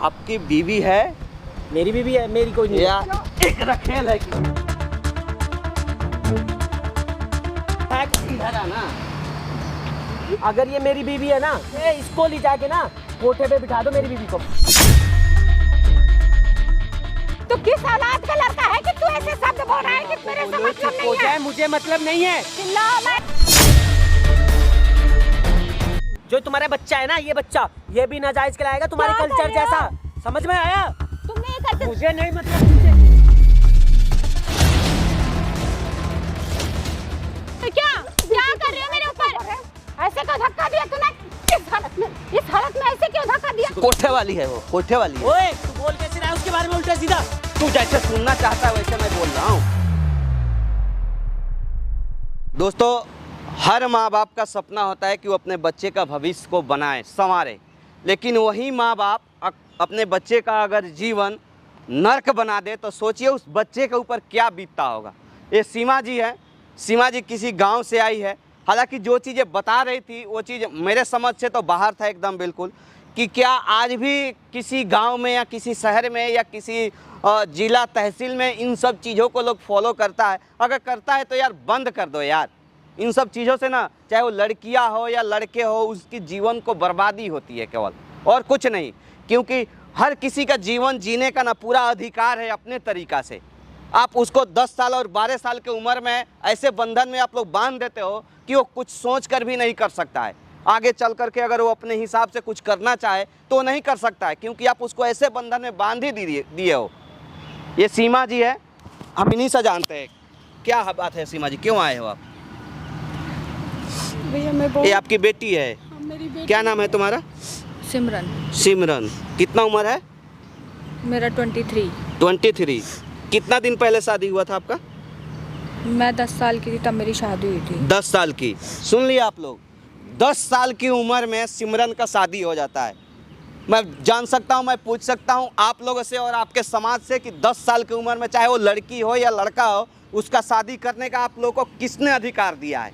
आपकी बीवी है? मेरी बीवी है, मेरी कोई नहीं या एक रखेल है कि इधर आना। अगर ये मेरी बीवी है ना, इसको ले जाके ना कोठे पे बिठा दो मेरी बीवी को। तो किस औलाद का लड़का है कि तू ऐसे शब्द बोल रहा है कि मेरे से मतलब नहीं है? मुझे मतलब नहीं है। चिल्लाओ मत। जो तुम्हारा बच्चा है ना, ये बच्चा ये भी नाजायज कहलाएगा तुम्हारे क्या कल्चर कर रहे हो? जैसा। समझ में आया? तुमने ये करते मुझे नहीं मतलब तुमसे। क्या कर रहे हो मेरे ऊपर? ऐसे क्यों धक्का दिया तूने? इस हालत में ऐसे क्यों धक्का दिया? कोठे वाली है वो, कोठे वाली है। ओए तू बोल कैसे रहा है उसके बारे में उल्टा सीधा? तू जैसे सुनना चाहता है वैसे मैं बोल रहा हूँ। दोस्तों, हर माँ बाप का सपना होता है कि वो अपने बच्चे का भविष्य को बनाए, संवारे, लेकिन वही माँ बाप अपने बच्चे का अगर जीवन नर्क बना दे तो सोचिए उस बच्चे के ऊपर क्या बीतता होगा। ये सीमा जी है। सीमा जी किसी गांव से आई है। हालांकि जो चीज़ें बता रही थी वो चीज़ मेरे समझ से तो बाहर था एकदम बिल्कुल, कि क्या आज भी किसी गांव में या किसी शहर में या किसी जिला तहसील में इन सब चीज़ों को लोग फॉलो करता है? अगर करता है तो यार बंद कर दो यार। इन सब चीज़ों से ना, चाहे वो लड़कियां हो या लड़के हो, उसकी जीवन को बर्बादी होती है केवल, और कुछ नहीं। क्योंकि हर किसी का जीवन जीने का ना पूरा अधिकार है अपने तरीक़ा से। आप उसको 10 साल और 12 साल की उम्र में ऐसे बंधन में आप लोग बांध देते हो कि वो कुछ सोच कर भी नहीं कर सकता है। आगे चल कर के अगर वो अपने हिसाब से कुछ करना चाहे तो वो नहीं कर सकता है, क्योंकि आप उसको ऐसे बंधन में बांध ही दिए हो। ये सीमा जी है, हम इन्हीं से जानते हैं क्या बात है। सीमा जी क्यों आए हो आप? भैया मैं ये आपकी बेटी है? मेरी बेटी क्या नाम है तुम्हारा? सिमरन। सिमरन। कितना उम्र है? मेरा 23। 23। कितना दिन पहले शादी हुआ था आपका? मैं 10 साल की थी तब मेरी शादी हुई थी। 10 साल की। सुन लिया आप लोग, 10 साल की उम्र में सिमरन का शादी हो जाता है। मैं जान सकता हूँ, मैं पूछ सकता हूँ आप लोगों से और आपके समाज से कि 10 साल की उम्र में चाहे वो लड़की हो या लड़का हो, उसका शादी करने का आप लोगों को किसने अधिकार दिया है?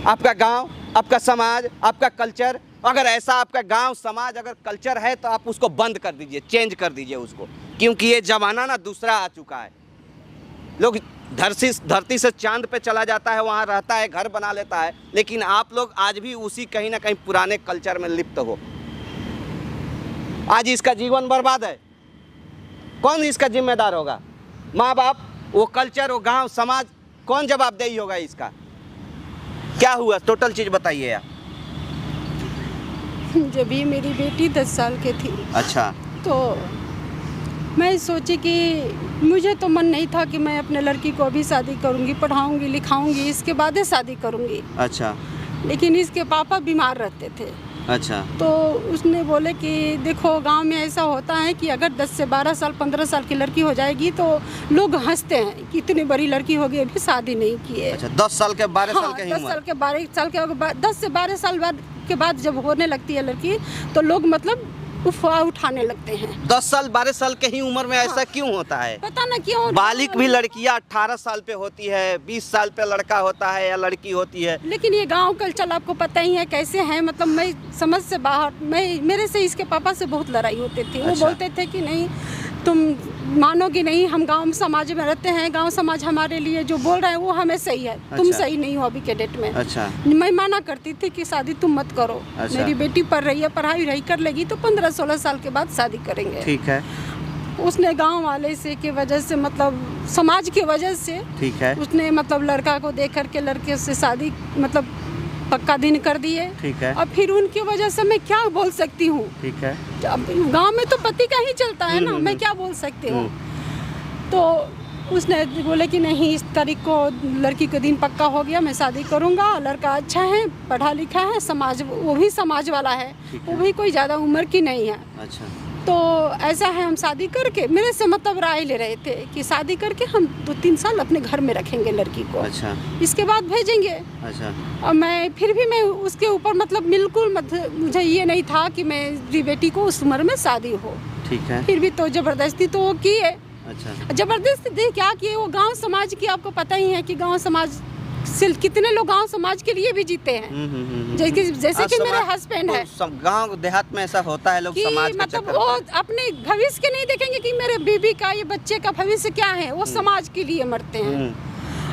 आपका गांव, आपका समाज, आपका कल्चर। अगर ऐसा आपका गांव, समाज, अगर कल्चर है तो आप उसको बंद कर दीजिए, चेंज कर दीजिए उसको, क्योंकि ये ज़माना ना दूसरा आ चुका है। लोग धरती से चांद पे चला जाता है, वहाँ रहता है, घर बना लेता है, लेकिन आप लोग आज भी उसी कहीं ना कहीं पुराने कल्चर में लिप्त हो। आज इसका जीवन बर्बाद है। कौन इसका जिम्मेदार होगा? माँ बाप, वो कल्चर, वो गांव, समाज, कौन जवाबदेही होगा इसका? क्या हुआ टोटल चीज़ बताइए आप। जब ये मेरी बेटी 10 साल की थी, अच्छा। तो मैं सोची कि मुझे तो मन नहीं था कि मैं अपने लड़की को अभी शादी करूंगी, पढ़ाऊंगी, लिखाऊंगी, इसके बाद ही शादी करूंगी। अच्छा। लेकिन इसके पापा बीमार रहते थे। अच्छा। तो उसने बोले कि देखो गांव में ऐसा होता है कि अगर 10 से 12 साल 15 साल की लड़की हो जाएगी तो लोग हंसते हैं कि इतनी बड़ी लड़की होगी अभी शादी नहीं की है। अच्छा, 10 साल के 12 साल के ही 10 साल के 12 साल के बाद 10 से 12 साल के बाद जब होने लगती है लड़की तो लोग मतलब अफवाह उठाने लगते हैं। 10 साल 12 साल के ही उम्र में ऐसा क्यों होता है? पता ना क्यों। बालिक भी लड़कियां 18 साल पे होती है, 20 साल पे लड़का होता है या लड़की होती है। लेकिन ये गांव कल्चर आपको पता ही है कैसे है, मतलब मैं समझ से बाहर। मेरे से इसके पापा से बहुत लड़ाई होती थी। वो बोलते थे कि नहीं तुम मानोगे नहीं, हम गांव समाज में रहते हैं, गांव समाज हमारे लिए जो बोल रहे हैं वो हमें सही है। तुम अच्छा। सही नहीं हो अभी के डेट में। अच्छा। मैं माना करती थी कि शादी तुम मत करो। अच्छा। मेरी बेटी पढ़ रही है, पढ़ाई रही कर लेगी तो 15-16 साल के बाद शादी करेंगे। ठीक है। उसने गांव वाले से की वजह से, मतलब समाज की वजह से, ठीक है, उसने मतलब लड़का को देख करके लड़के से शादी मतलब पक्का दिन कर दिए। ठीक है। और फिर उनकी वजह से मैं क्या बोल सकती हूँ? ठीक है। गांव में तो पति का ही चलता है ना, मैं क्या बोल सकती हूँ? तो उसने बोले कि नहीं, इस तारीख को लड़की का दिन पक्का हो गया, मैं शादी करूँगा। लड़का अच्छा है, पढ़ा लिखा है, समाज, वो भी समाज वाला है, वो भी कोई ज़्यादा उम्र की नहीं है। अच्छा। तो ऐसा है, हम शादी करके, मेरे से मतलब राय ले रहे थे कि शादी करके हम 2-3 साल अपने घर में रखेंगे लड़की को। अच्छा। इसके बाद भेजेंगे। अच्छा। और मैं फिर भी मैं उसके ऊपर मतलब बिल्कुल मुझे ये नहीं था कि मेरी बेटी को उस उम्र में शादी हो। ठीक है। फिर भी तो जबरदस्ती तो किए। अच्छा। जबरदस्ती क्या किए? वो गांव समाज की आपको पता ही है कि गांव समाज सिर्फ कितने लोग गांव समाज के लिए भी जीते हैं। जैसे कि मेरे हस्बैंड है, गांव देहात में ऐसा होता है, लोग कि समाज के मतलब चक्कर वो में अपने भविष्य के नहीं देखेंगे कि मेरे बीबी का, ये बच्चे का भविष्य क्या है, वो समाज के लिए मरते हैं।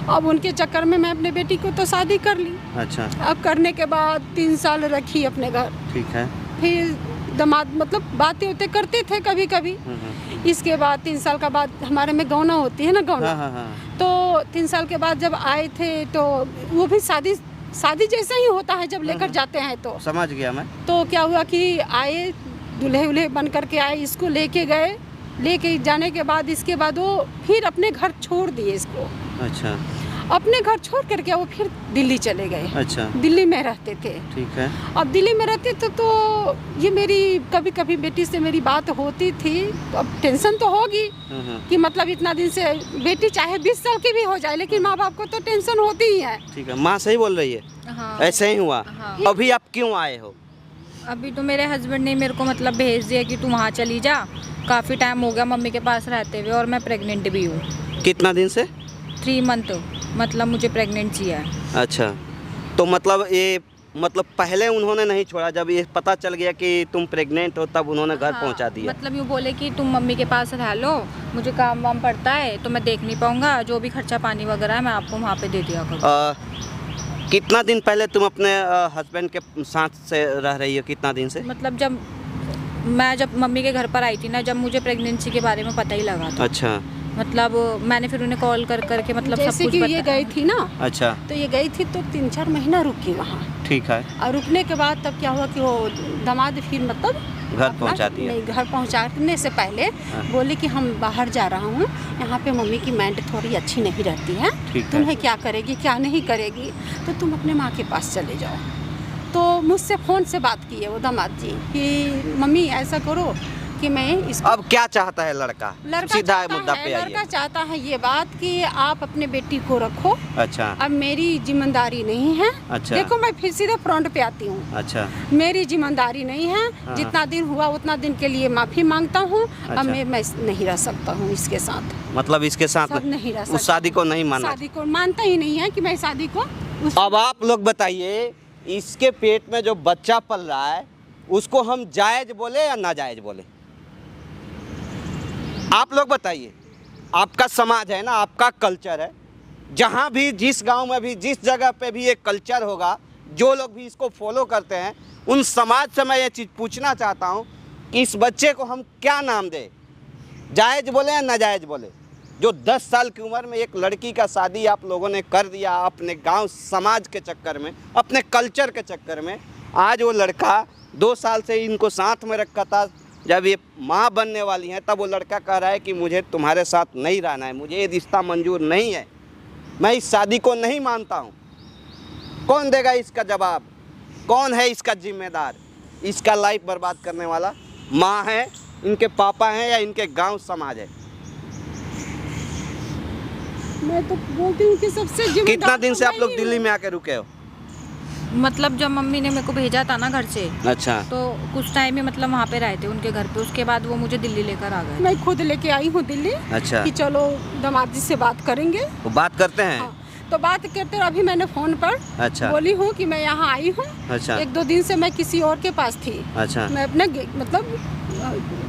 अब उनके चक्कर में मैं अपने बेटी को तो शादी कर ली। अच्छा। अब करने के बाद 3 साल रखी अपने घर। ठीक है। फिर दामाद मतलब बातें होते करते थे कभी कभी। इसके बाद 3 साल का बाद हमारे में गौना होती है ना, गौना। तो 3 साल के बाद जब आए थे तो वो भी शादी जैसा ही होता है जब लेकर जाते हैं तो। समझ गया मैं। तो क्या हुआ कि आए, दूल्हे उल्हे बन करके आए, इसको लेके गए। लेके जाने के बाद इसके बाद वो फिर अपने घर छोड़ दिए इसको। अच्छा। अपने घर छोड़ करके वो फिर दिल्ली चले गए। अच्छा। दिल्ली में रहते थे। ठीक है। अब दिल्ली में रहते थे तो ये मेरी कभी कभी बेटी से मेरी बात होती थी, तो अब टेंशन तो होगी कि मतलब इतना दिन से बेटी चाहे 20 साल की भी हो जाए, लेकिन माँ बाप को तो टेंशन होती ही है। ठीक है, माँ सही बोल रही है। हाँ। ऐसे ही हुआ। हाँ। अभी आप क्यों आए हो? अभी तो मेरे हस्बैंड ने मेरे को मतलब भेज दिया कि तू वहाँ चली जा। काफ़ी टाइम हो गया मम्मी के पास रहते हुए, और मैं प्रेग्नेंट भी हूँ। कितना दिन से? 3 मंथ मतलब मुझे प्रेगनेंसी है। अच्छा, तो मतलब ये मतलब पहले उन्होंने नहीं छोड़ा, जब ये पता चल गया कि तुम प्रेग्नेंट हो तब उन्होंने घर पहुंचा दिया? मतलब यूँ बोले कि तुम मम्मी के पास रह लो, मुझे काम वाम पड़ता है तो मैं देख नहीं पाऊँगा, जो भी खर्चा पानी वगैरह है मैं आपको वहाँ पे दे दिया करूँ। कितना दिन पहले तुम अपने हस्बैंड के साथ से रह रही हो? कितना दिन से? मतलब जब मम्मी के घर पर आई थी ना, जब मुझे प्रेगनेंसी के बारे में पता ही लगा था। अच्छा। मतलब मैंने फिर उन्हें कॉल कर करके मतलब जैसे सब कुछ कि ये गई थी ना। अच्छा। तो ये गई थी तो 3-4 महीना रुकी वहाँ। ठीक है। और रुकने के बाद तब क्या हुआ कि वो दामाद फिर मतलब घर पहुँचा दिया? नहीं, घर पहुँचाने से पहले बोले कि हम बाहर जा रहा हूँ, यहाँ पे मम्मी की माइंड थोड़ी अच्छी नहीं रहती है, तुम्हें क्या करेगी क्या नहीं करेगी, तो तुम अपने माँ के पास चले जाओ। तो मुझसे फ़ोन से बात की है वो दामाद जी कि मम्मी ऐसा करो कि मैं इसको। अब क्या चाहता है लड़का? सीधा मुद्दा पे आइए। लड़का चाहता है ये बात कि आप अपने बेटी को रखो। अच्छा। अब मेरी जिम्मेदारी नहीं है। अच्छा। देखो मैं फिर सीधे फ्रंट पे आती हूँ। अच्छा। मेरी जिम्मेदारी नहीं है। जितना दिन हुआ उतना दिन के लिए माफ़ी मांगता हूँ। अच्छा। अब मैं नहीं रह सकता हूँ इसके साथ। मतलब इसके साथ नहीं रह सकता। उस शादी को नहीं माना? शादी को मानता ही नहीं है कि मैं शादी को अब आप लोग बताइए, इसके पेट में जो बच्चा पल रहा है उसको हम जायज़ बोले या नाजायज़ बोले? आप लोग बताइए। आपका समाज है ना, आपका कल्चर है, जहाँ भी जिस गांव में भी जिस जगह पे भी ये कल्चर होगा, जो लोग भी इसको फॉलो करते हैं, उन समाज से मैं ये चीज़ पूछना चाहता हूँ कि इस बच्चे को हम क्या नाम दें? जायज़ बोले या नाजायज़ बोले? जो 10 साल की उम्र में एक लड़की का शादी आप लोगों ने कर दिया अपने गांव समाज के चक्कर में, अपने कल्चर के चक्कर में। आज वो लड़का 2 साल से इनको साथ में रखा था, जब ये माँ बनने वाली हैं तब वो लड़का कह रहा है कि मुझे तुम्हारे साथ नहीं रहना है, मुझे ये रिश्ता मंजूर नहीं है, मैं इस शादी को नहीं मानता हूँ। कौन देगा इसका जवाब? कौन है इसका जिम्मेदार? इसका लाइफ बर्बाद करने वाला माँ है, इनके पापा हैं, या इनके गांव समाज है? मैं तो बोलती हूँ कि सबसे जिम्मेदार। कितना दिन से आप लोग दिल्ली में आके रुके हो? मतलब जब मम्मी ने मेरे को भेजा था ना घर से, अच्छा। तो कुछ टाइम ही मतलब वहाँ पे रहे थे उनके घर पे, उसके बाद वो मुझे दिल्ली लेकर आ गए। मैं खुद लेके आई हूँ दिल्ली। अच्छा। कि चलो दामाद जी से बात करेंगे। वो बात करते हैं? हाँ, तो बात करते अभी मैंने फ़ोन पर अच्छा बोली हूँ कि मैं यहाँ आई हूँ। अच्छा। 1-2 दिन से मैं किसी और के पास थी। अच्छा। मैं अपने मतलब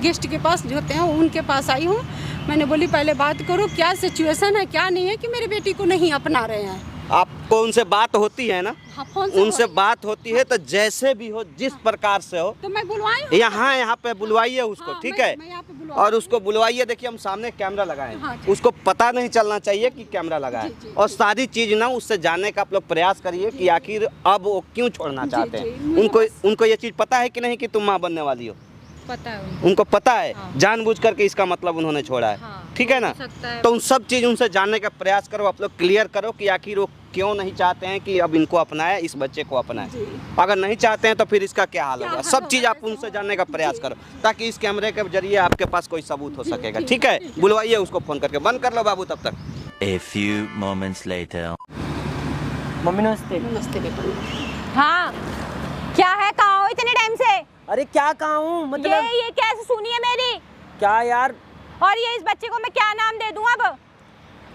गेस्ट के पास जो होते हैं उनके पास आई हूँ। मैंने बोली पहले बात करो, क्या सिचुएशन है क्या नहीं है कि मेरी बेटी को नहीं अपना रहे हैं। आपको उनसे बात होती है ना? हाँ, फोन से उनसे बात होती है, तो जैसे भी हो, जिस प्रकार से हो, तो मैं बुलवाई हूँ। यहाँ पे बुलवाइए उसको। हाँ, ठीक है? मैं यहाँ पे बुलवा और उसको बुलवाइए। देखिए हम सामने कैमरा लगाए हैं। हाँ, जी। उसको पता नहीं चलना चाहिए कि कैमरा लगा है। जी, जी, और सारी चीज़ ना उससे जानने का आप लोग प्रयास करिए कि आखिर अब वो क्यों छोड़ना चाहते जी, हैं। मुझे उनको ये चीज़ पता है कि नहीं कि तुम माँ बनने वाली हो? पता है उनको। उनको पता है। हाँ। जानबूझ करके इसका मतलब उन्होंने छोड़ा है। हाँ, ठीक है ना? हो सकता है। तो उन सब चीज़ उनसे जानने का प्रयास करो। आप लोग क्लियर करो कि आखिर वो क्यों नहीं चाहते हैं कि अब इनको अपनाए, इस बच्चे को अपनाए। अगर नहीं चाहते हैं तो फिर इसका क्या हाल होगा? सब चीज़ आप उनसे जानने का प्रयास करो, ताकि इस कैमरे के जरिए आपके पास कोई सबूत हो सकेगा। ठीक है? बुलवाइए उसको फ़ोन करके। बंद कर लो बाबू तब तक। A few moments later. Mummy नमस्ते। नमस्ते बेटा। हाँ, क्या है? कहाँ हो इतने टाइम से? अरे क्या कहा हूँ मतलब? ये कैसे सुनिए मेरी? क्या यार? और ये इस बच्चे को मैं क्या नाम दे दूँ अब?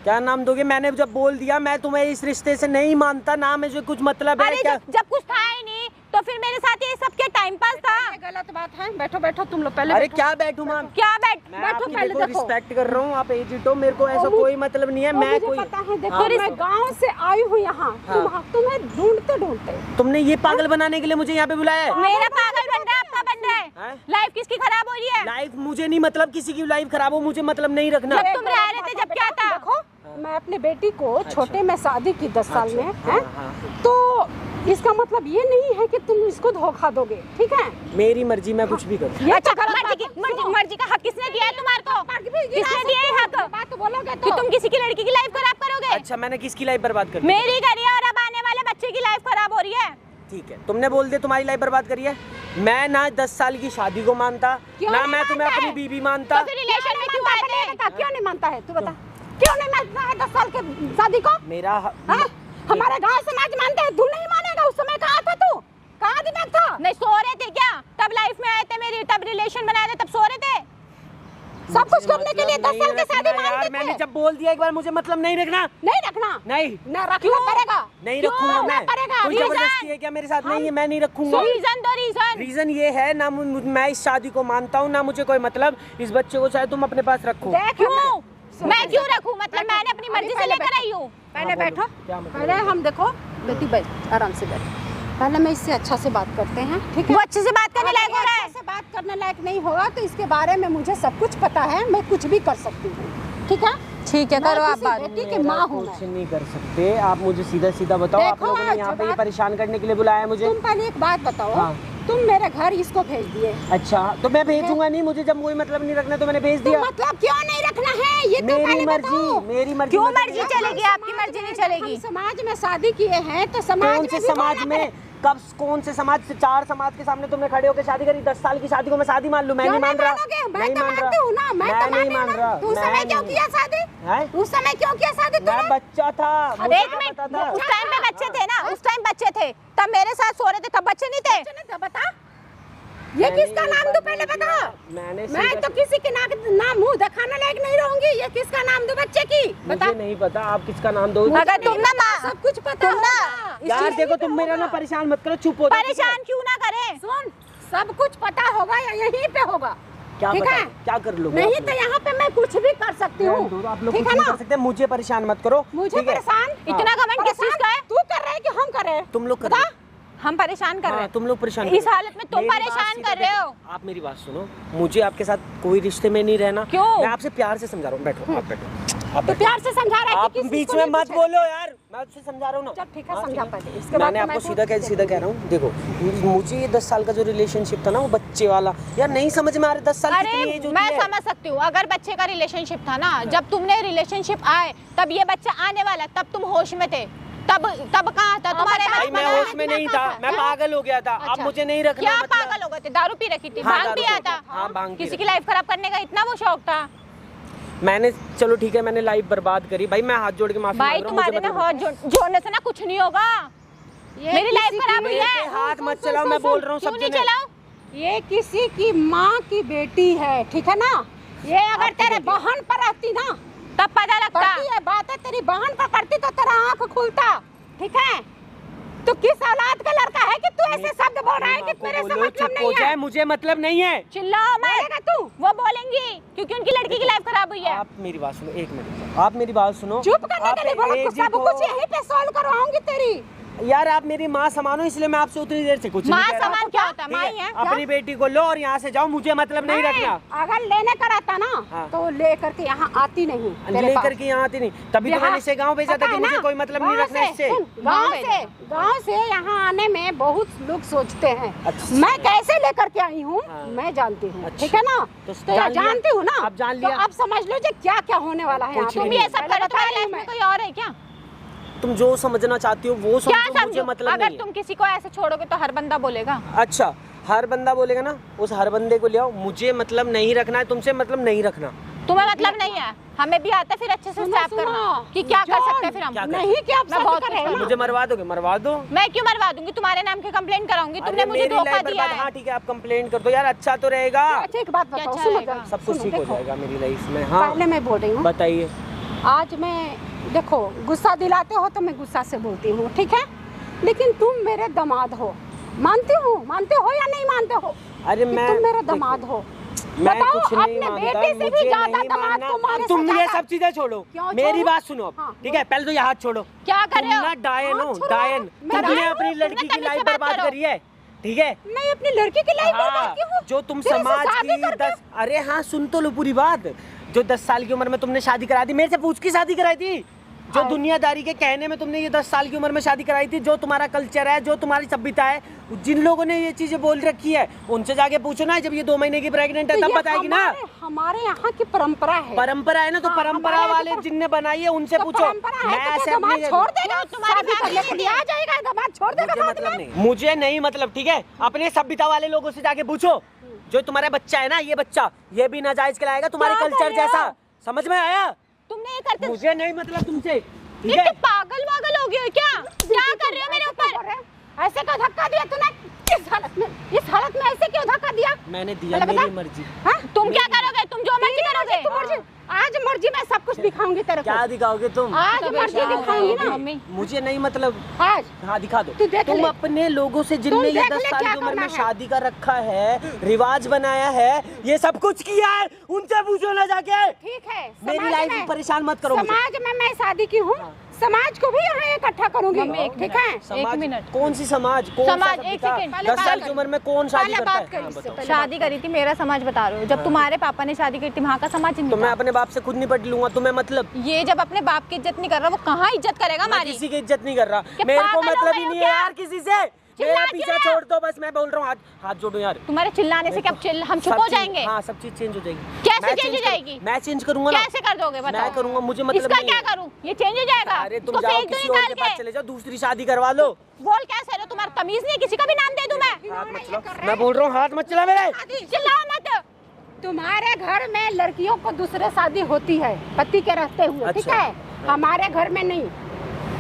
क्या नाम दोगे? मैंने जब बोल दिया मैं तुम्हें इस रिश्ते से नहीं मानता ना, मुझे कुछ मतलब है अरे क्या? जब कुछ था ही नहीं तो फिर मेरे साथ ये सब क्या टाइम पास था? ये गलत बात है। बैठो बैठो तुम लोग पहले अरे बैठो। क्या बैठूं मैम? क्या बैठ मैं बैठो आपकी पहले, देखो देखो। रिस्पेक्ट कर रहा हूँ, आप एजिट हो, मेरे को ऐसा कोई मतलब नहीं है। मैं मुझे कोई पता है, देखो हाँ। मैं गांव से आई हूँ यहाँ। हाँ। तुम्हें ढूंढते ढूंढते तुमने ये पागल बनाने के लिए मुझे यहाँ पे बुलाया है? मेरा पागल बन रहा है, आपका बन रहा है। हैं? लाइफ किसकी खराब हो रही है? लाइफ मुझे नहीं मतलब, किसी की लाइफ खराब हो मुझे मतलब नहीं रखना। जब तुम रह रहे थे जब क्या था? देखो मैं अपनी बेटी को छोटे में शादी की 10 साल में है, हाँ। तो इसका मतलब ये नहीं है कि तुम इसको धोखा दोगे, ठीक है? मेरी मर्जी, मैं कुछ भी करूँ। ये अच्छा, गलत मर्जी बात है। मर्जी का हक किसने दिया है तुम्हारे को? किसने दिया है हक? बात बोलोगे कि तो तुम किसी की लड़की की लाइफ खराब करोगे? अच्छा, मैंने किसकी लाइफ बर्बाद कर दी? मेरी करी है और अब आने वाले बच्चे की लाइफ खराब हो रही है। ठीक है, तुमने बोल दिया तुम्हारी लाइफ बर्बाद करी है। मैं ना 10 साल की शादी को मानता, ना मैं तुम्हें अपनी बीवी मानता। तो फिर रिलेशन में क्यों आए थे? क्यों नहीं मानता है तू बता? क्यों नहीं मानता है 10 साल के शादी को? मेरा हाँ? हमारे गांव समाज मानते हैं, तू नहीं मानेगा। उस समय कहाँ था तू? कहाँ दिमाग था? नहीं सो रहे थे क्या? तब लाइफ में आए थे मेरी, तब रिलेशन बनाए थे, तब सो रहे थे। सब कुछ करने के लिए 10 साल की शादी यार, मानते मैंने थे। जब बोल दिया एक बार मुझे मतलब नहीं रखना। नहीं रखना, नहीं न रखना पड़ेगा। नहीं क्यों रखूंगा रखना मैं। पड़ेगा? कोई Reason? जबरदस्ती है क्या मेरे साथ? नहीं है, मैं नहीं रखूंगा। रीजन दो रीजन। रीजन ये है ना, मैं इस शादी को मानता हूँ ना, मुझे कोई मतलब। इस बच्चे को चाहे तुम अपने पास रखो। देख क्यों? मैं क्यों रखूं? मतलब मैंने अपनी मर्जी से लेकर आई हूँ। पहले बैठो, क्या मतलब? पहले हम देखो बेटी बैठ, आराम से बैठ। पहले मैं इससे अच्छा से बात करते हैं, ठीक है? वो अच्छे से बात करने लायक हो रहा है। अच्छे से बात करने लायक नहीं होगा तो इसके बारे में मुझे सब कुछ पता है, मैं कुछ भी कर सकती हूँ, ठीक है? ठीक है, करो आप बात। बेटी की माँ हूँ कुछ मैं। नहीं कर सकते आप, मुझे सीधा सीधा बताओ। आप देखो, लोगों ने यहाँ पे ये बात- परेशान करने के लिए बुलाया है मुझे। तुम पहले एक बात बताओ, हाँ। तुम मेरे घर इसको भेज दिए, अच्छा, तो मैं भेजूंगा नहीं, मुझे जब कोई मतलब नहीं रखना तो मैंने भेज तो दिया। मतलब क्यों नहीं रखना है ये तो मेरी पहले मर्जी, बताओ। मेरी मर्जी। क्यों मतलब मर्जी ये- चलेगी? आपकी मर्जी नहीं चलेगी। हम समाज में शादी किए हैं तो समाज कौन में से भी समाज बोलना में? कब? कौन से समाज से? 4 समाज के सामने तुमने खड़े होकर शादी करी। 10 साल की शादी को मैं शादी मान लूं? मैं क्यों नहीं मान रहा। मानोगे? मैं नहीं तो मान मानती हूँ ना, मैं तो नहीं मान रहा। उस समय मैं क्यों नहीं- किया शादी? हैं? उस समय क्यों किया शादी मैं तूने? बच्चा था, मुझे एक क्या मिनट, पता था? उस टाइम पे बच्चे थे ना, उस टाइम बच्चे थे, तब मेरे साथ सो रहे थे, तब बच्चे नहीं थे। तो बता, ये किसका नाम दो पहले बता। मैंने मैं तो किसी के नाम मुंह दिखाने लायक नहीं रहूंगी। ये किसका नाम दो बच्चे की? बता। मुझे नहीं पता आप किसका नाम दो। अगर तुम ना माँ सब कुछ पता तुम ना होगा। इस यार चीज़ देखो, की तुम तो मेरा ना होगा। परेशान मत करो, चुप हो जाओ, ठीक है? परेशान क्यों ना करें? सुन, सब कुछ पता होगा या यहीं पे होगा? क्या ठीक पता है? क्या कर लोगे नहीं आप तो लोग? यहाँ पे मैं कुछ भी कर सकती हूँ, आप लोग ठीक कुछ है नहीं ना? कर सकते, मुझे परेशान मत करो। मुझे ठीक है? परेशान इतना घमंड किस चीज का है? तू कर रहे है कि हम कर रहे हैं? तुम लोग कर बता। रहे हो। हम परेशान कर रहे हाँ, हैं। तुम लोग परेशान इस कर रहे हो। हालत में तुम मेरी बात परेशान सीधा कर रहे देखो, हो। आप मेरी बात सुनो, मुझे आपके साथ कोई रिश्ते में नहीं रहना। क्यों? मैं आपसे प्यार से समझा रहा हूँ। बैठो, आप बैठो, आप तो बैठो। प्यार से समझा रहा है आप कि किस बीच चीज़ को में नहीं मत पूछे? बोलो यार, मैं आपसे समझा रहा हूँ ना। चल ठीक है, हाँ, समझा ठीक पहले। इसके बाद मैंने तो आपको मैं सीधा कह रहा हूँ। देखो, मुझे ये 10 साल का जो रिलेशनशिप था ना, वो बच्चे वाला यार नहीं समझ में आ रहा। 10 साल कितनी अरे एज होती मैं है? समझ सकती हूँ, अगर बच्चे का रिलेशनशिप था ना, जब तुमने रिलेशनशिप आए तब ये बच्चा आने वाला, तब तुम होश में थे, तब कहाँ था तुम्हारे? भाई मैं होश में नहीं था, मैं पागल हो गया था। अब अच्छा। मुझे नहीं रखना। क्या मतलब पागल हो गए थे? दारू पी रखी थी, हाँ, भांग दारू पिया पी- था? हाँ, भांग पी किसी की रखी। लाइफ खराब करने का इतना वो शौक था? मैंने, चलो ठीक है, मैंने लाइफ बर्बाद करी भाई, मैं हाथ जोड़ के माफी भाई मांग रहा हूँ, तुम्हारे मुझे ना बता दो। हाथ जोड़ने से ना कुछ नहीं होगा। मेरी लाइफ खराब हुई मेरे है। पे हाथ मत चलाओ, मैं बोल रहा हूँ क्यों सब नहीं जने। चलाओ? ये किसी की माँ की बेटी है, ठीक है ना? ये अगर आपकी तेरे बेटी। बहन पर रहती ना, तब पता लगता। करती है बातें तेरी बहन पर करती तो तेरा आँख खुलता, ठीक है? तो किस औलाद का लड़का है कि तू ऐसे शब्द बोल रहा है कि मेरे से बोलो, मतलब चुप हो नहीं जाए, है? मुझे मतलब नहीं है। चिल्लाओ बोलेगा मत। तू? वो बोलेंगी क्योंकि उनकी लड़की की लाइफ खराब हुई है। आप मेरी बात सुनो, एक मिनट, आप मेरी बात सुनो। चुप करने आप के लिए बोलो, एक सब ही कुछ तो- यहीं पे सॉल्व करवाऊंगी तेरी। यार आप मेरी माँ समानो, इसलिए मैं आपसे उतनी देर से कुछ माँ नहीं कह रहा। समान क्या होता है? ठीक माँ ही है। अपनी बेटी को लो और यहाँ से जाओ, मुझे मतलब नहीं रखना। अगर लेने का रहता ना हाँ। तो लेकर के यहाँ आती नहीं तेरे लेकर पास। के यहाँ आती नहीं, तभी तो यहाँ- मैंने इसे गाँव भेजा था पता कि है मुझे ना, कोई मतलब नहीं गाँव रखना से, इससे। सुन, गाँव से यहाँ आने में बहुत लोग सोचते हैं, अच्छा। मैं कैसे लेकर के आई हूँ हाँ। मैं जानती हूँ, अच्छा। ठीक है ना? तो तो जान लिया? जानती हूँ ना, आप जान तो लिया? अब समझ लो जी क्या क्या होने वाला है यहाँ कुछ पे। तुम नहीं ये सब पहले करो, बता तुम्हारी रही हूँ लाइफ में मैं। कोई और है क्या? तुम जो समझना चाहती हो वो क्या समझो, मुझे समझो? मतलब अगर नहीं तुम किसी को ऐसे छोड़ोगे तो हर बंदा बोलेगा। है। अच्छा, हर बंदा बोलेगा ना, उस हर बंदे को ले आओ, मुझे मतलब नहीं रखना है तुमसे, मतलब नहीं रखना। तुम्हें मतलब नहीं है, हमें भी आता है फिर अच्छे से स्टैप करना कि क्या कर सकते हैं फिर हम। क्या कर नहीं कि आप मैं सब बहुत कर रहे खुश हो हूँ। ना। मुझे मरवा दोगे? मरवा दो। मैं क्यों मरवा दूंगी? तुम्हारे नाम की कंप्लेंट कराऊंगी, तुमने अरे मुझे मेरी धोखा लाइफ दिया बर्बाद। है। हाँ ठीक है, आप कंप्लेंट कर दो यार, अच्छा तो रहेगा। अच्छा एक बात बताओ, अच्छा सुनो रहेगा। जरा, सब कुछ सुनो, ठीक हो देखो, जाएगा मेरी लाइफ में। हाँ पहले मैं बोल रही हूँ, बताइए। आज मैं देखो गुस्सा दिलाते हो तो मैं गुस्सा से बोलती हूँ, ठीक है, लेकिन तुम मेरे दामाद हो, मानते हो या नहीं मानते हो? अरे कि मैं तुम मेरे देखो, दामाद हो। मैं बताओ, कुछ नहीं अपने मानता, बेटे से भी मुझे ज्यादा नहीं दामाद मानना। तुम्हारे से तुम ये ज्यादा। सब चीजें छोड़ो, क्यों मेरी छोड़ो? बात सुनो, हाँ, ठीक है? पहले तो ये हाथ छोड़ो। क्या कर रहे हो? तुम ना डायन हो, हाथ छोड़ो। डायन। मैं तुमने डायन अपनी हूँ, लड़की तुमने की तमीज लाइफ से बात बर्बाद करो। करी है, ठीक है? नहीं, अपनी लड़की की लाइफ हाँ, बर्बाद क्यों? जो तुम तेरे से समाज शादी की करके- 10 अरे हाँ सुन तो लो पूरी बात। जो 10 साल की उम्र में तुमने शादी करा दी, मेरे से पूछ के शादी कराई थी। जो दुनियादारी के कहने में तुमने ये 10 साल की उम्र में शादी कराई थी, जो तुम्हारा कल्चर है, जो तुम्हारी सभ्यता है, जिन लोगों ने ये चीजें बोल रखी है उनसे जाके पूछो ना। जब ये 2 महीने की प्रेग्नेंट है तो तब ये बताएगी ना। हमारे यहाँ की परंपरा है। परंपरा है ना, तो हाँ, परंपरा हमारे वाले यहाँ की जिनने बनाई है उनसे तो पूछो। परंपरा है, मैं तो ऐसे क्या दामाद अपनी छोड़ देगा? जो तुम्हारी शादी करने के लिए आ जाएगा, दामाद छोड़ देगा मुझे बाद मतलब में? नहीं, मुझे नहीं मतलब, ठीक है? अपने सभ्यता वाले लोगों से जाके पूछो। जो तुम्हारा बच्चा है ना, ये बच्चा ये भी नाजायज कहलाएगा तुम्हारे क्या कल्चर कर रहे हो? जैसा। समझ में आया? तुमने ये करते मुझे नहीं मतलब तुमसे, ठीक ये है? क्या पागल वागल हो गई हो क्या? क्या कर रहे हो मेरे ऊपर? ऐसे क्यों धक्का दिया तूने? इस हालत में ऐसे क्यों धक्का दिया? मैंने दिया, पहले मेरी बता। मर्जी। हाँ? तुम क्या करोगे? तुम जो मर्जी करोगे। तू मर्जी, आज मर्जी मैं सब कुछ दिखाऊंगी तेरे को। क्या दिखाओगे तुम? आज मर्जी दिखाऊंगी ना मम्मी मुझे नहीं मतलब। आज। हाँ दिखा दो। तू देख तुम ले। अपने लोगों से जिनने तुम ये देख 10 ले साल क्या की उम्र करना में है। शादी का रखा है, रिवाज बनाया है, ये सब कुछ किया है, उनसे पूछो ना जाके। ठीक है, मेरी समाज लाइफ में- में परेशान मत करो मुझे। समाज में मैं शादी की हूँ, समाज को भी यहाँ इकट्ठा करूंगी, मम्मी, एक ठीक है? समाज, मिनट। कौन सी समाज, कौन समाज, सा एक सभ्यता? सेकंड, पहले 10 बात साल कर। की उम्र में कौन शादी पहले करता बात है? कर हाँ, इससे बताओ। पहले। शादी करी थी, मेरा समाज बता रहे हो। जब तुम्हारे पापा ने शादी करी थी वहाँ का समाज नहीं तो मैं था। अपने बाप से खुद निपट लूंगा, तुम्हें मतलब? ये जब अपने बाप की इज्जत नहीं कर रहा, वो कहाँ इज्जत करेगा मैं हमारी? किसी की इज्जत नहीं कर रहा, क्या मेरे को पागल हो मतलब गए ही हो नहीं है क्या? यार किसी से। मेरा चिल्ला पीछा क्यों? छोड़ दो बस, मैं बोल रहा हूँ, हाथ जोड़ो यार। तुम्हारे चिल्लाने से क्या हम चुप सब हो चीज- जाएंगे? हाँ सब चीज चेंज हो जाएगी। कैसे मैं change हो करूँ- जाएगी? मैं चेंज करूंगा ना। कैसे कर दोगे बताओ? मैं करूंगा, मुझे मतलब इसका नहीं क्या है। करूँ? ये चेंज हो जाएगा? अरे तुम इसको जाओ फेंक दो किसी और निकाल के पास के। चले जाओ, दूसरी शादी करवा लो। बोल कैसे रहे हो? तुम्हारा तमीज नहीं है? किसी का भी नाम दे दूं मैं? हाथ मत चलाओ, मैं बोल रहा हूँ हाथ मत चला मेरे। चिल्लाओ मत। तुम्हारे घर में लड़कियों को दूसरे शादी होती है पति के रहते हुए, ठीक अच्छा। है? हमारे घर में नहीं।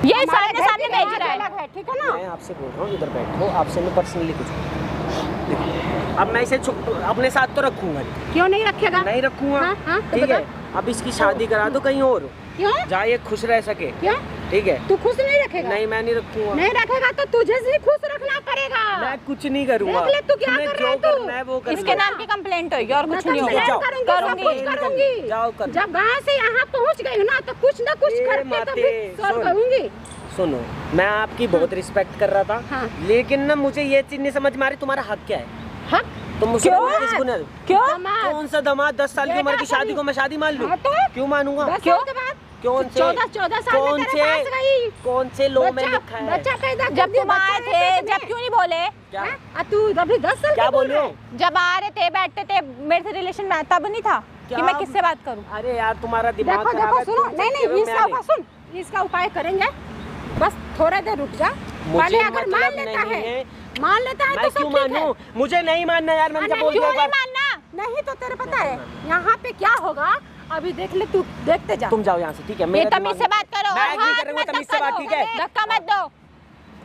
ये हमारे सामने घर सामने की भेज रिवाज रहा है। अलग है, ठीक है ना? मैं आपसे बोल रहा हूँ, इधर बैठो, आपसे मैं पर्सनली कुछ देखो, अब मैं इसे अपने साथ तो रखूंगा, क्यों नहीं रखेगा? नहीं रखूंगा, हाँ, हाँ, तो ठीक है? बता। अब इसकी शादी करा दो कहीं और, क्यों? जहाँ ये खुश रह सके, क्यों? ठीक है? तू खुश नहीं रखेगा? नहीं मैं नहीं रखूंगा, नहीं रखेगा तो तुझे से खुश रखना पड़ेगा। मैं कुछ नहीं करूंगा। देख ले तू क्या तुम्हें कर रहा है जो तू? करना है वो कर इसके लो। नाम की कंप्लेंट होगी और मैं कुछ नहीं तो होगा। प्लान जाओ। करूंगी, सब करूंगी। कुछ करूंगी। जाओ कर। जब गाँव से यहाँ पहुँच गई हूँ ना तो कुछ ना कुछ ए करके माते, तभी सॉल्व सुन। करूंगी। सुनो, मैं आपकी बहुत रिस्पेक्ट कर रहा था, हाँ। लेकिन ना मुझे ये चीज नहीं समझ में आ रही, तुम्हारा हक क्या है? हक? तुम मुझसे क्यों? बोलो किसको नहीं? क्यों? दामाद। कौन सा दामाद 10 साल की उम्र की शादी को मैं शादी मान लूं? हाँ तो? क्यों मानूंगा? 10 साल के बाद कौन से 14 साल कौन में तेरे पास गई। कौन से लो में बच्चा- लिखा है? बच्चा पैदा कर जब दिया, तुम आए बच्चा थे, है पेट जब में। क्यों नहीं बोले? क्या हाँ, तू अभी 10 साल क्या की बोल बोल रहे रहा हो? है। जब आ रहे थे, बैठते थे मेरे से रिलेशन में, तब नहीं था कि क्या? मैं किससे बात करूं? अरे यार तुम्हारा दिमाग देखो खराब देखो है, सुनो, तुम नहीं चलते नहीं हो, मैं इसका नहीं। सुन, इसका उपाय करेंगे, बस थोड़ा देर रुक जा। मुझे पहले अगर मान मतलब लेता नहीं है, है। मान लेता है मैं तो क्यों सब ठीक है। मानूं? मुझे नहीं मानना यार, मैंने हाँ, क्या बोल क्यों दिया नहीं एक बार? मानना? नहीं तो तेरे पता है यहाँ पे क्या होगा, अभी देख ले, तू देखते जा। तुम जाओ यहाँ से, ठीक है? ये मेरा तमीज दिमाग- से बात करो। मैं और नहीं हाथ करूंगा मत तमीज से धक्का बात, दो। ठीक है? धक्का मत दो।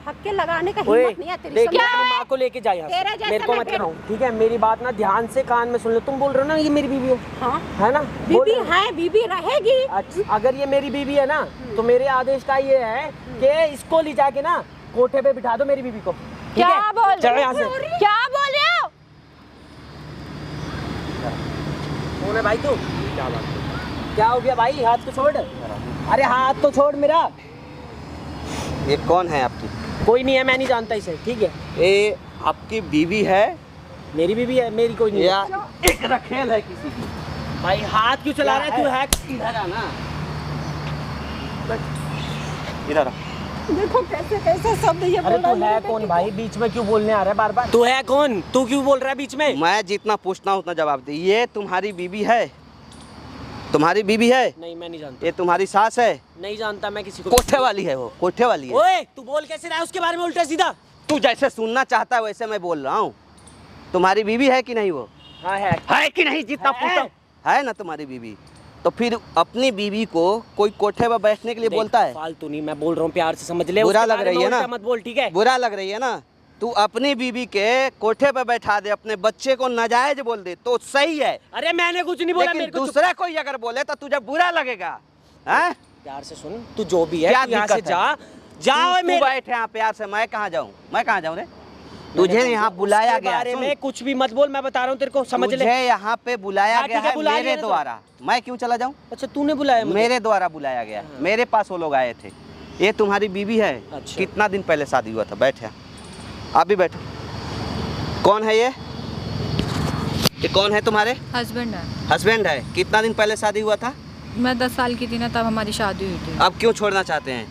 धक्के लगाने का ओए, हिम्मत नहीं है तेरी, देख समझ? अपनी माँ को लेके जा यहाँ से। तेरे जैसे मेरे को मैं मत फिर- कराओ, ठीक है? मेरी बात ना ध्यान से कान में सुन लो। तुम बोल रहे हो ना ये मेरी बीवी है, हाँ, है ना? बोल बीबी रहे हो। है, बीबी रहेगी। अच्छा, अगर ये मेरी बीवी है ना, तो मेरे आदेश का ये है कि इसको ले जाके ना कोठे पे बिठा दो मेरी बीवी को, ठीक क्या है? बोल चलो रहे यहाँ से। हो? क्या बोल रहे हो? कौन है भाई तू? क्या बात है? क्या हो गया भाई? हाथ को छोड़। अरे हाथ तो छोड़ मेरा। ये कौन है आपकी? कोई नहीं है, मैं नहीं जानता इसे, ठीक है? ये आपकी बीवी है मेरी बीवी है, मेरी कोई नहीं या है। एक रखेल है किसी की? भाई हाथ क्यों चला रहा है तू? है इधर आना, इधर आ। देखो कैसे कैसे शब्द ये अरे बोल रहा तू है कौन भाई? बीच में क्यों बोलने आ रहा है बार बार? तू है कौन? तू क्यों बोल रहा है बीच में? मैं जितना पूछता हूँ उतना जवाब दे। ये तुम्हारी बीवी है? तुम्हारी बीवी है? नहीं मैं नहीं जानता, ये तुम्हारी सास है? नहीं जानता मैं किसी को। कोठे वाली है वो, कोठे वाली है। ओए तू बोल कैसे रहा है उसके बारे में उल्टा सीधा? तू जैसे सुनना चाहता है वैसे मैं बोल रहा हूँ। तुम्हारी बीवी है कि नहीं वो? हाँ है कि नहीं? जितना है। पूछता हूँ। है ना तुम्हारी बीवी? तो फिर अपनी बीवी को कोई कोठे पर बैठने के लिए बोलता है? फालतू नहीं, मैं बोल रहा हूँ प्यार से समझ ले। बुरा उसके लग बारे में रही है ना? उल्टा मत बोल, ठीक है? बुरा लग रही है ना? तू अपनी बीवी के कोठे पे बैठा दे, अपने बच्चे को नाजायज बोल दे तो सही है, अरे मैंने कुछ नहीं बोला, लेकिन मेरे को दूसरा कोई अगर बोले तो तुझे बुरा लगेगा। हैं? प्यार से सुन, तू जो भी है क्या तू यहाँ से दिक्कत है? जा तू मेरे बैठ यहाँ प्यार से, मैं कहाँ जाऊँ? मैं कहाँ जाऊँ रे? तुझे यहाँ बुलाया उसके गया। बारे सुन, में कुछ भी मत बोल, मैं बता रहा हूँ तेरे को, समझ ले। तुझे यहाँ पे बुलाया हाँ, गया ठीक है, है बुला मेरे लिया ना तो। द्वारा। मैं क्यों चला जाऊँ? अच्छा तूने बुलाया मुझे? मेरे द्वारा बुलाया गया। मेरे पास वो लोग आए थे। ये तुम्हारी बीवी है। अच्छा। कितना दिन पहले शादी हुआ था? बैठ यहाँ, आप भी बैठो। कौन है ये कौन है तुम्हारे? हस्बैंड है। हस्बैंड है। कितना दिन पहले शादी हुआ था? मैं 10 साल की थी ना तब हमारी शादी हुई थी। अब क्यों छोड़ना चाहते हैं?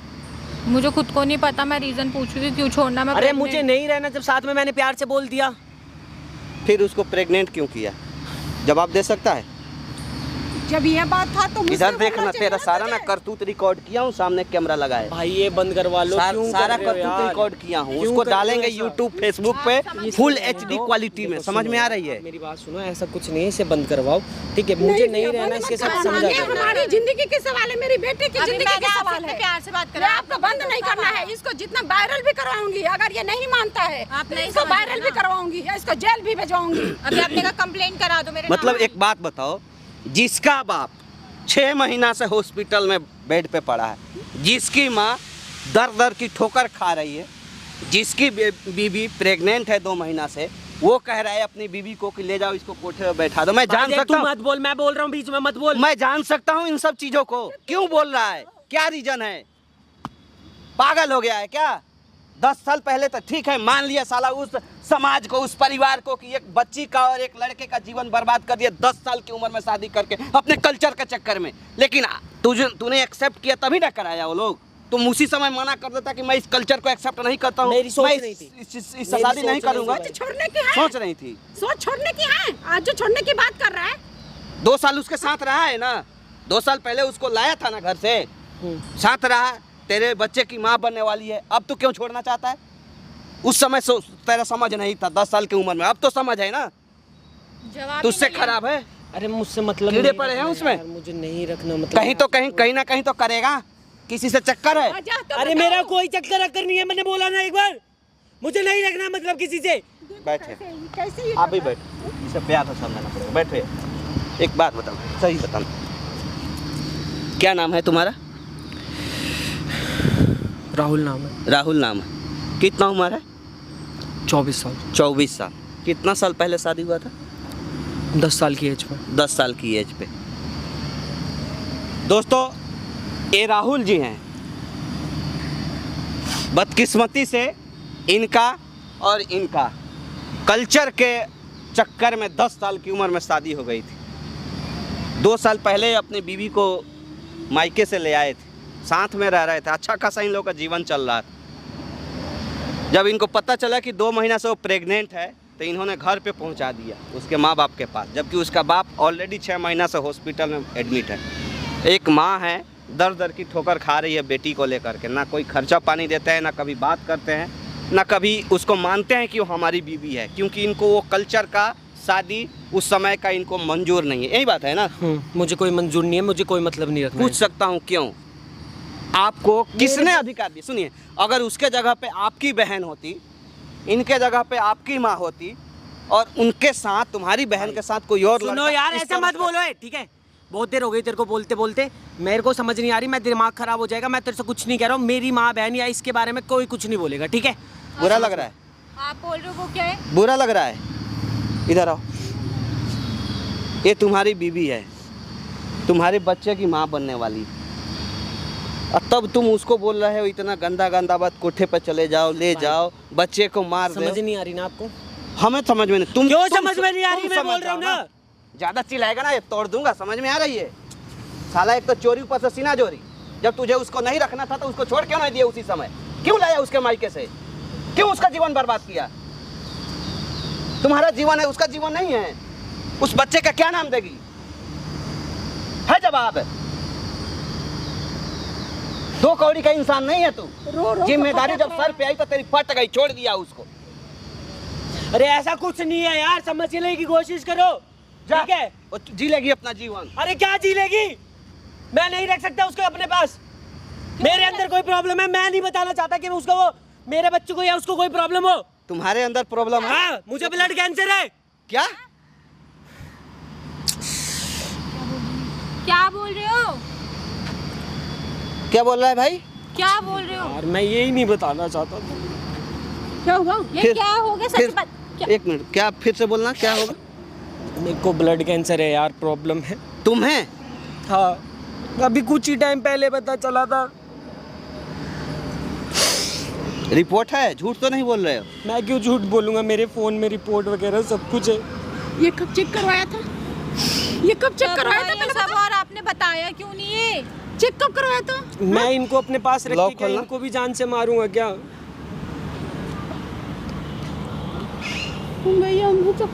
मुझे खुद को नहीं पता, मैं रीज़न पूछ रही थी क्यों छोड़ना। मैं अरे pregnant- मुझे नहीं रहना जब साथ में, मैंने प्यार से बोल दिया। फिर उसको प्रेग्नेंट क्यों किया? जवाब दे सकता है? जब ये बात था तो मुझसे इधर बोलना देखना, चाहिए तेरा ना सारा ना तुझे। करतूत रिकॉर्ड किया हूँ, सामने कैमरा लगाए। भाई ये बंद करवा लो। क्यों सारा कर रहे हो करतूत यार? रिकॉर्ड किया हूँ, क्यों उसको कर रहे हो डालेंगे ऐसा? यूट्यूब फेसबुक पे फुल HD क्वालिटी में। समझ में आ रही है? मेरी बात सुनो, ऐसा कुछ नहीं है, इसे बंद करवाओ, ठीक है? मुझे नहीं रहना इसके साथ, समझा ये करो। हमारी जिंदगी के सवाल है, मेरी बेटी की अभी जिंदगी मैंने के आपसे सवाल इतने है। प्यार से बात ये करा, आपको बंद नहीं करना है, इसको जितना वायरल भी करवाऊंगी, अगर ये नहीं मानता है आप तो नहीं इसको समझ रहे वायरल भी ना। करवाऊंगी या इसको जेल भी भेजवाऊंगी। अभी आपने कहा कंप्लेंट करा दो मेरे मतलब नाम। एक बात बताओ, जिसका बाप 6 महीना से हॉस्पिटल में बेड पे पड़ा है, जिसकी माँ दर दर की ठोकर खा रही है, जिसकी बीवी प्रेग्नेंट है 2 महीना से, वो कह रहा है अपनी बीवी को कि ले जाओ इसको कोठे में बैठा दो। मैं जान भाई, सकता तू हूँ, मत बोल, मैं बोल रहा हूँ, बीच में मत बोल। मैं जान सकता हूँ इन सब चीजों को। क्यों बोल रहा है? क्या रीजन है? पागल हो गया है क्या? 10 साल पहले तो ठीक है, मान लिया साला उस समाज को, उस परिवार को कि एक बच्ची का और एक लड़के का जीवन बर्बाद कर दिया 10 साल की उम्र में शादी करके अपने कल्चर के चक्कर में। लेकिन तूने एक्सेप्ट किया तभी ना कराया वो लोग। तुम उसी समय मना कर देता कि मैं इस कल्चर को एक्सेप्ट नहीं करता हूँ, मेरी सोच मैं नहीं थी। इससे मेरी शादी सोच नहीं नहीं करूँगा। थी। छोड़ने की है, सोच रही थी। सोच छोड़ने की है। आज जो छोड़ने की बात कर रहा है, 2 साल उसके साथ रहा है ना, 2 साल पहले उसको लाया था ना घर से, साथ रहा, तेरे बच्चे की माँ बनने वाली है। अब तू क्यों छोड़ना चाहता है? उस समय तेरा समझ नहीं था 10 साल की उम्र में, अब तो समझ है ना। जवाब तुझसे ही नहीं है। खराब है। अरे मुझसे मतलब कीड़े नहीं पड़े हैं रखना उसमें? यार, मुझे नहीं रखना मतलब। कहीं तो कहीं ना कहीं तो करेगा, किसी से चक्कर है। आजा तो अरे बताओ। मेरा कोई चक्कर अक्कर नहीं है, मैंने बोला ना एक बार, मुझे नहीं रखना मतलब किसी से। बैठे, कैसे ये आप भी बैठो, इसे प्यार से समझाना पड़ेगा। बैठे, एक बात बताओ, सही बताना, क्या नाम है तुम्हारा? राहुल नाम है। राहुल नाम है। कितना उम्र है? 24 साल। 24 साल। कितना साल पहले शादी हुआ था? 10 साल की एज पर। 10 साल की एज पे। दोस्तों, ये राहुल जी हैं। बदकिस्मती से इनका और इनका कल्चर के चक्कर में 10 साल की उम्र में शादी हो गई थी। 2 साल पहले अपनी बीवी को मायके से ले आए थे, साथ में रह रहे थे, अच्छा खासा इन लोगों का जीवन चल रहा था। जब इनको पता चला कि 2 महीना से वो प्रेग्नेंट है, तो इन्होंने घर पे पहुंचा दिया उसके माँ बाप के पास, जबकि उसका बाप ऑलरेडी 6 महीना से हॉस्पिटल में एडमिट है। एक माँ है, दर दर की ठोकर खा रही है बेटी को लेकर के, ना कोई खर्चा पानी देते हैं, ना कभी बात करते हैं, ना कभी उसको मानते हैं कि वो हमारी बीवी है, क्योंकि इनको वो कल्चर का शादी उस समय का इनको मंजूर नहीं है। यही बात है ना? मुझे कोई मंजूर नहीं है, मुझे कोई मतलब नहीं रखना। पूछ सकता हूँ क्यों? आपको किसने अधिकार दिया? सुनिए, अगर उसके जगह पे आपकी बहन होती, इनके जगह पे आपकी माँ होती, और उनके साथ तुम्हारी बहन के साथ कोई और सुनो लड़का यार, इस ऐसा तरह मत से- बोलो है, ठीक है? बहुत देर हो गई तेरे को बोलते बोलते, मेरे को समझ नहीं आ रही, मैं दिमाग खराब हो जाएगा। मैं तेरे से कुछ नहीं कह रहा हूँ, मेरी माँ बहन या इसके बारे में कोई कुछ नहीं बोलेगा, ठीक है? बुरा लग रहा है? आप बोल रहे हो वो क्या है? बुरा लग रहा है? इधर आओ। ये तुम्हारी बीवी है, तुम्हारे बच्चे की माँ बनने वाली, और तब तुम उसको बोल रहे हो इतना गंदा गंदा बात, कोठे पर चले जाओ, ले जाओ, बच्चे को मार दो। समझ नहीं आ रही ना आपको? हमें समझ में नहीं। तुम क्यों तुम- समझ में नहीं आ रही? तुम मैं समझ बोल रहा हूँ जाओ ना। ज्यादा चिल्लाएगा ना ये तोड़ दूंगा। समझ में आ रही है? साला एक तो चोरी ऊपर से सीना चोरी। जब तुझे उसको नहीं रखना था तो उसको छोड़ क्यों नहीं दिया उसी समय? क्यों लाया उसके मायके से? क्यों उसका जीवन बर्बाद किया? तुम्हारा जीवन है, उसका जीवन नहीं है। उस बच्चे का क्या नाम देगी? है जवाब? 2 कौड़ी का इंसान नहीं है तू। जिम्मेदारी जब सर पे आई तो तेरी फट गई, छोड़ दिया उसको। अरे ऐसा कुछ नहीं है यार, समझने की कोशिश करो, ठीक है? वो जी लेगी अपना जीवन। अरे क्या जी लेगी? मैं नहीं रख सकता उसको अपने पास। मेरे अंदर कोई प्रॉब्लम है, मैं नहीं बताना चाहता कि उसको, वो मेरे बच्चों को या उसको कोई प्रॉब्लम हो। तुम्हारे अंदर प्रॉब्लम है? हाँ, मुझे ब्लड कैंसर है। क्या? क्या बोल रहे हो? क्या बोल रहा है भाई? क्या बोल रहे हो? यार मैं यही नहीं बताना चाहता था। क्या हुआ? ये फिर- क्या हो गया? फिर सच बात क्या? एक मिनट, क्या फिर से बोलना, क्या होगा? मेरे को ब्लड कैंसर है यार, प्रॉब्लम है। तुम्हें? हाँ, अभी कुछ ही टाइम पहले पता चला था। रिपोर्ट है, झूठ तो नहीं बोल रहे हो? मैं क्यों झूठ बोलूँगा, मेरे फ़ोन में रिपोर्ट वगैरह सब कुछ है। ये कब चेक करवाया था? ये कब चेक करवाया था? ये पहले सब और आपने बताया क्यों नहीं है? चेक कब करवाया था? मैं इनको अपने पास रख लॉक के क्या खोलना। इनको भी जान से मारूंगा क्या? भैया मुझे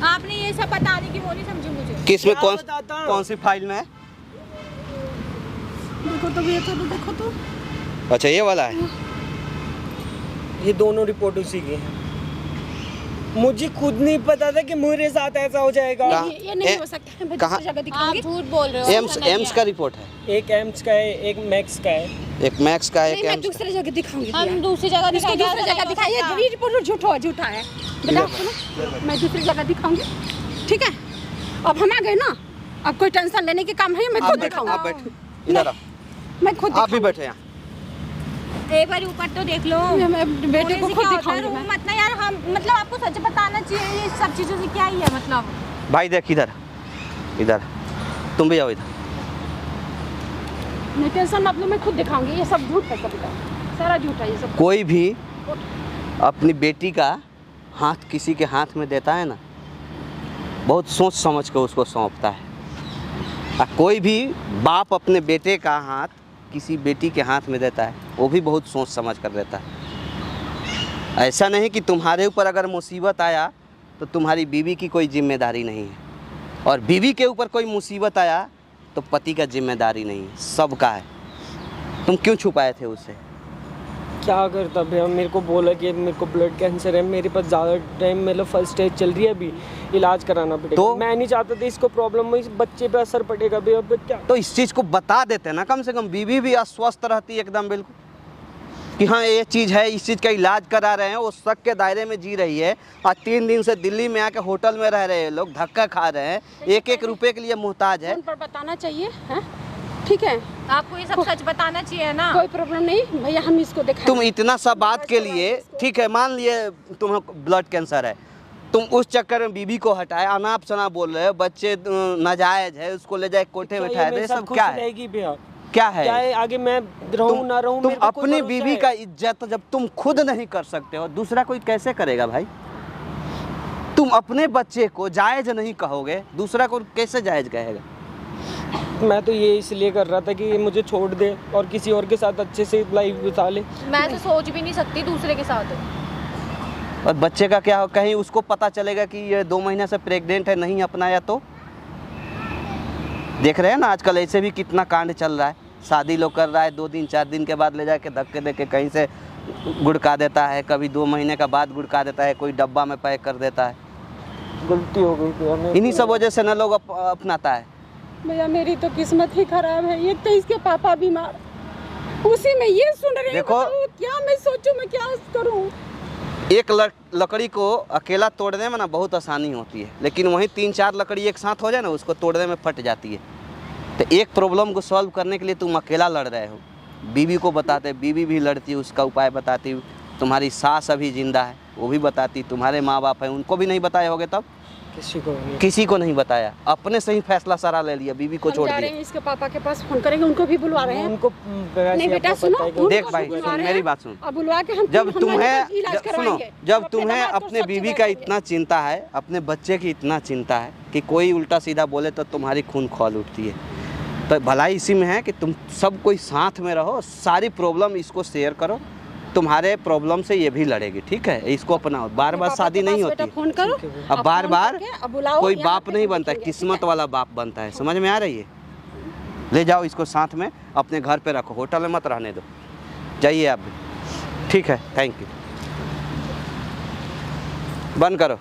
आपने ये सब बताने की वो नहीं समझी मुझे। किस में, क्या बताता हूँ? कौन सी फाइल में है? देखो तो भैया, तो देखो तो। अच्छा ये वाला है। ये दोनों रिपोर्ट उसी की हैं। मुझे खुद नहीं पता था कि मेरे साथ ऐसा हो जाएगा। कहाँ? ये नहीं हो सकता। मैं कहाँ? दूसरी जगह आप दिखाऊंगी। झूठ बोल रहे हो। एम्स ऐसा नहीं एम्स है। का रिपोर्ट है, एक एम्स का है, एक मैक्स का है। एक मैक्स का है, एक नहीं, मैं एम्स का। दूसरी जगह दिखाऊंगी। हम दूसरी जगह इसको दिखाएंगे, दूसरी ऐसा जगह नहीं हो दिखाइए। सकता। ये रिपोर्ट झूठा है। बेटा सुनो, मैं दूसरी जगह दिखाऊंगी, ठीक है? अब हम आ गए ना, अब कोई टेंशन लेने के काम है? मैं आप खुद बैठो, दिखाऊंगी। आप बैठो, इधर आओ। मैं खुद आप भी दिखाऊंगी। बैठे यहाँ। एक बार ऊपर तो देख लो। मैं बेटे को थोड़ी सी खुद क्या होता है, दिखाऊंगी मैं। रो मत ना यार। हम मतलब आपको सच बताना चाहिए। ये सब चीजों से क्या ही है मतलब? भाई देख इधर, इधर तुम भी आओ इधर। नहीं टेंशन मत लो, मैं खुद दिखाऊंगी। ये सब झूठ है, सब सारा झूठ है ये सब। कोई भी अपनी बेटी का हाथ किसी के हाथ में देता है ना, बहुत सोच समझ के उसको सौंपता है। और कोई भी बाप अपने बेटे का हाथ किसी बेटी के हाथ में देता है, वो भी बहुत सोच समझ कर देता है। ऐसा नहीं कि तुम्हारे ऊपर अगर मुसीबत आया तो तुम्हारी बीवी की कोई जिम्मेदारी नहीं है, और बीवी के ऊपर कोई मुसीबत आया तो पति का जिम्मेदारी नहीं है, सबका है। तुम क्यों छुपाए थे उससे? क्या करता भैया, मेरे को बोला कि मेरे को ब्लड कैंसर है, मेरे पास ज़्यादा टाइम, मतलब फर्स्ट स्टेज चल रही है, अभी इलाज कराना पड़ेगा। तो? मैं नहीं चाहता था इसको प्रॉब्लम में, इस बच्चे पे असर पड़ेगा भैया। अब क्या? तो इस चीज़ को बता देते ना, कम से कम बीवी भी अस्वस्थ रहती है एकदम बिल्कुल, कि हाँ ये चीज़ है, इस चीज़ का इलाज करा रहे हैं, वो शक के दायरे में जी रही है। और 3 दिन से दिल्ली में आके होटल में रह रहे हैं लोग, धक्का खा रहे हैं, एक एक रुपए के लिए मोहताज है। फोन पर बताना चाहिए, हैं? ठीक है, आपको ये सब सच बताना चाहिए ना। कोई प्रॉब्लम नहीं भैया, हम इसको दिखाएंगे। तुम इतना सा बात के लिए, ठीक है मान लिए तुम्हें ब्लड कैंसर है, तुम उस चक्कर में बीबी को हटाए, अनाप शनाप बोल रहे हो, बच्चे नाजायज है, उसको ले जाए कोठे में ठहरे, सब क्या है? रहेगी भैया? क्या है? क्या है आगे, मैं रहूं ना रहूं, तुम मेरे को कोई अपनी भरोसा बीवी है? का इज्जत जब तुम खुद नहीं कर सकते हो, दूसरा कोई कैसे करेगा भाई? तुम अपने बच्चे को जायज नहीं कहोगे, दूसरा को कैसे जायज कहेगा? मैं तो ये इसलिए कर रहा था कि ये मुझे छोड़ दे और किसी और के साथ अच्छे से लाइफ बिता ले। मैं तो सोच भी नहीं सकती दूसरे के साथ। और बच्चे का क्या हो, कहीं उसको पता चलेगा कि ये 2 महीने से प्रेग्नेंट है, नहीं अपनाया तो? देख रहे हैं ना आजकल ऐसे भी कितना कांड चल रहा है। शादी लोग कर रहा है, 2 दिन 4 दिन के बाद ले जाके धक्के दे के कहीं से गुड़का देता है, कभी 2 महीने का बाद गुड़का देता है, कोई डब्बा में पैक कर देता है। गलती हो गई भैया, मैं इन्हीं सब वजह से ना लोग अपनाता है। भैया मेरी तो किस्मत ही खराब है, एक तो इसके पापा बीमार, उसी में ये सुन रहे हैं। देखो, बताओ, क्या मैं सोचूं, मैं क्या करूं? एक लकड़ी को अकेला तोड़ने में ना बहुत आसानी होती है, लेकिन वहीं 3-4 लकड़ी एक साथ हो जाए ना, उसको तोड़ने में फट जाती है। तो एक प्रॉब्लम को सॉल्व करने के लिए तुम अकेला लड़ रहे हो, बीवी को बताते, बीवी भी लड़ती, उसका उपाय बताती, तुम्हारी सास अभी जिंदा है वो भी बताती, तुम्हारे माँ बाप हैं उनको भी नहीं बताए होगे, तब किसी को नहीं बताया, अपने से ही फैसला सारा ले लिया, बीवी को हम छोड़ जा रहे दिया। हैं इसके पापा के पास, फोन करेंगे, उनको भी बुलवा रहे हैं। उनको नहीं बेटा सुनो, उनको देख भाई बुलवा सुन, रहे मेरी हैं। बात सुन, अब बुलवा के हम जब हमारे तुम्हें पास इलाज सुनो, करवाएंगे। जब अपने तुम्हें दामाद को अपने सब बीवी जगह का देंगे। इतना चिंता है, अपने बच्चे की इतना चिंता है कि कोई उल्टा सीधा बोले तो तुम्हारी खून खौल उठती है। तो भलाई इसी में है कि तुम सब कोई साथ में रहो, सारी प्रॉब्लम इसको शेयर करो, तुम्हारे प्रॉब्लम से ये भी लड़ेगी, ठीक है? इसको अपनाओ, बार बार पापा शादी के नहीं पास होती। बेटा फोन करो, अब बार फोन बार करके अब बुलाओ, कोई यहाँ बाप पे नहीं हम बनता है, देखेंगे, किस्मत वाला बाप बनता है, समझ में आ रही है? ले जाओ इसको साथ में, अपने घर पे रखो, होटल में मत रहने दो, जाइए आप भी, ठीक है? थैंक यू, बंद करो।